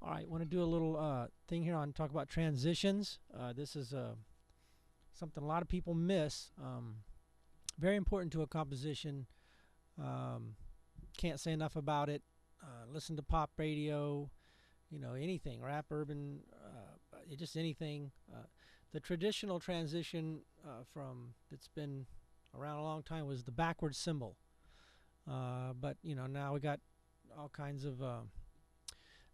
All right, want to do a little thing here on talk about transitions. This is something a lot of people miss. Very important to a composition. Can't say enough about it. Listen to pop radio, you know, anything, rap, urban, just anything. The traditional transition from that's been around a long time was the backward cymbal. But you know, now we got all kinds of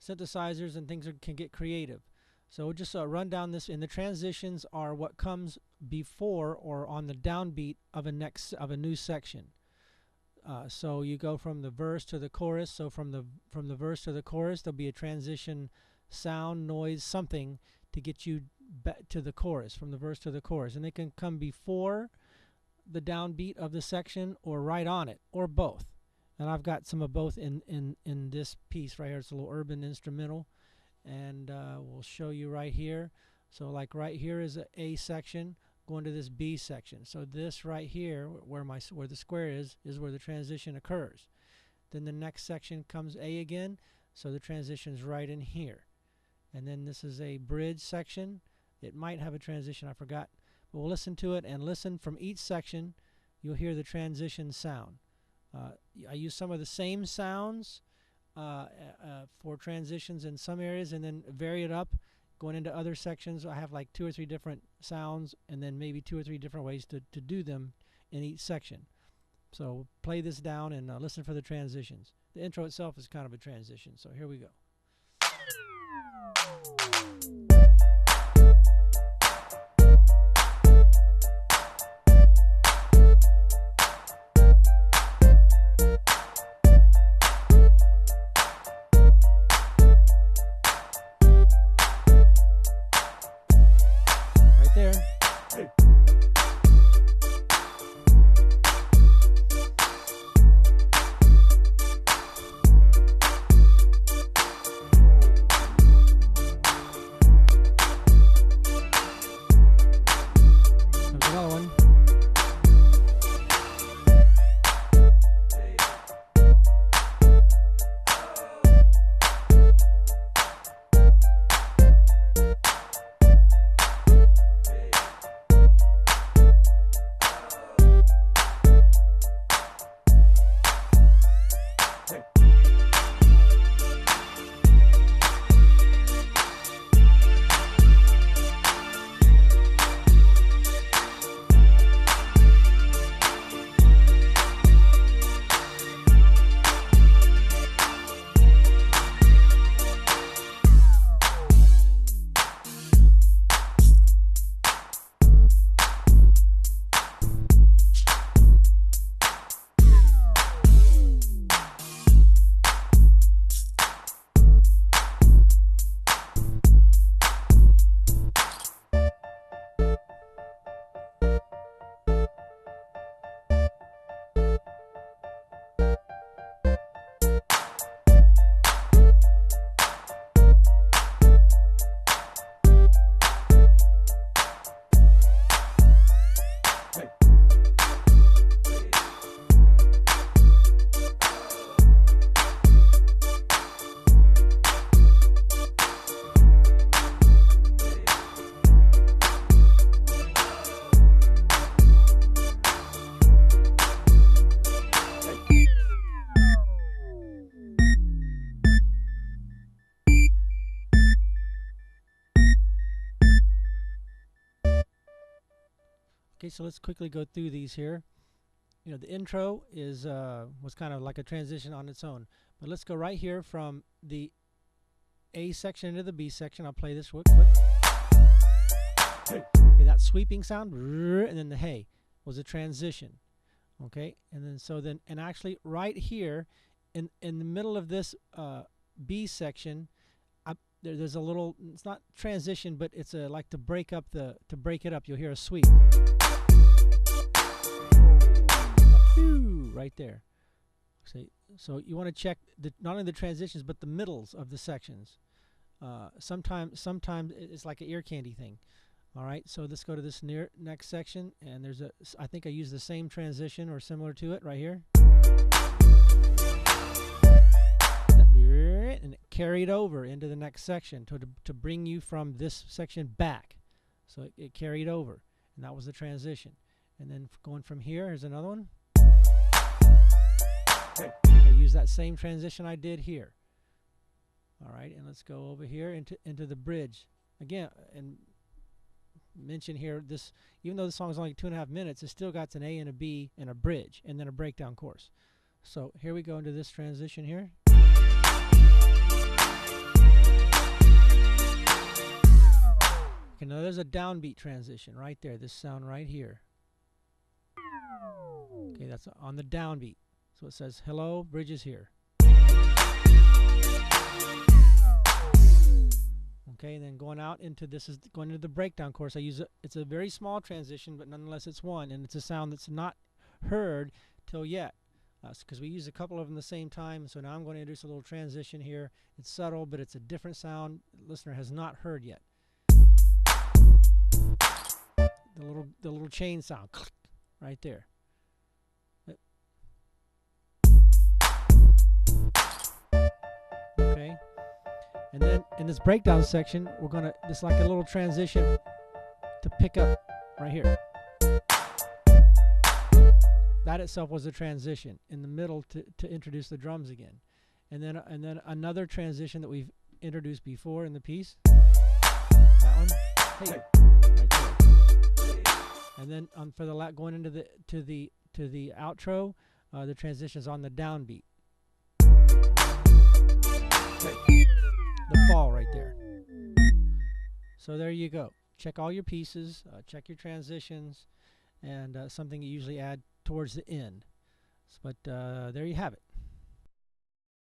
synthesizers and things that can get creative. So we'll just run down this. And the transitions are what comes before or on the downbeat of a new section. So you go from the verse to the chorus. So from the verse to the chorus, there'll be a transition sound, noise, something to get you back to the chorus, from the verse to the chorus. And it can come before the downbeat of the section or right on it, or both. And I've got some of both in this piece right here. It's a little urban instrumental, and we'll show you right here. So like right here is a A section going to this B section. So this right here, where the square is where the transition occurs. Then the next section comes A again, so the transition is right in here. And then this is a bridge section. It might have a transition, I forgot. But we'll listen to it and listen from each section. You'll hear the transition sound. I use some of the same sounds for transitions in some areas, and then vary it up going into other sections. I have like 2 or 3 different sounds, and then maybe 2 or 3 different ways to do them in each section. So play this down and listen for the transitions. The intro itself is kind of a transition, so here we go. There. Hey. There's another one. Okay, so let's quickly go through these here. You know, the intro is was kind of like a transition on its own. But let's go right here from the A section into the B section. I'll play this real quick. Okay, that sweeping sound, and then the hey was a transition. Okay, and then and actually right here in the middle of this B section, there's a little, it's not transition, but it's a like to break it up. You'll hear a sweep. Right there. So you want to check not only the transitions but the middles of the sections. Sometimes it's like an ear candy thing. All right, so let's go to this next section, and I think I use the same transition or similar to it right here. And it carried over into the next section to bring you from this section back. So it carried over, and that was the transition. And then going from here, here's another one. I use that same transition I did here. All right, and let's go over here into the bridge again, and mention here this. Even though the song is only 2.5 minutes, it still got an A and a B and a bridge, and then a breakdown chorus. So here we go into this transition here. Okay, now there's a downbeat transition right there. This sound right here. Okay, that's on the downbeat. So it says, hello, bridge is here. Okay, and then going out into this is going into the breakdown chorus. I use it's a very small transition, but nonetheless it's one, and it's a sound that's not heard till yet, because we use a couple of them at the same time. So now I'm going to introduce a little transition here. It's subtle, but it's a different sound the listener has not heard yet. The little chain sound right there. Okay, and then in this breakdown section, we're gonna just like a little transition to pick up right here. That itself was a transition in the middle to introduce the drums again, and then another transition that we've introduced before in the piece. That one, hey, right there. And then for the going into the outro, the transition's on the downbeat. The fall right there. So there you go. Check all your pieces, check your transitions, and something you usually add towards the end. But there you have it.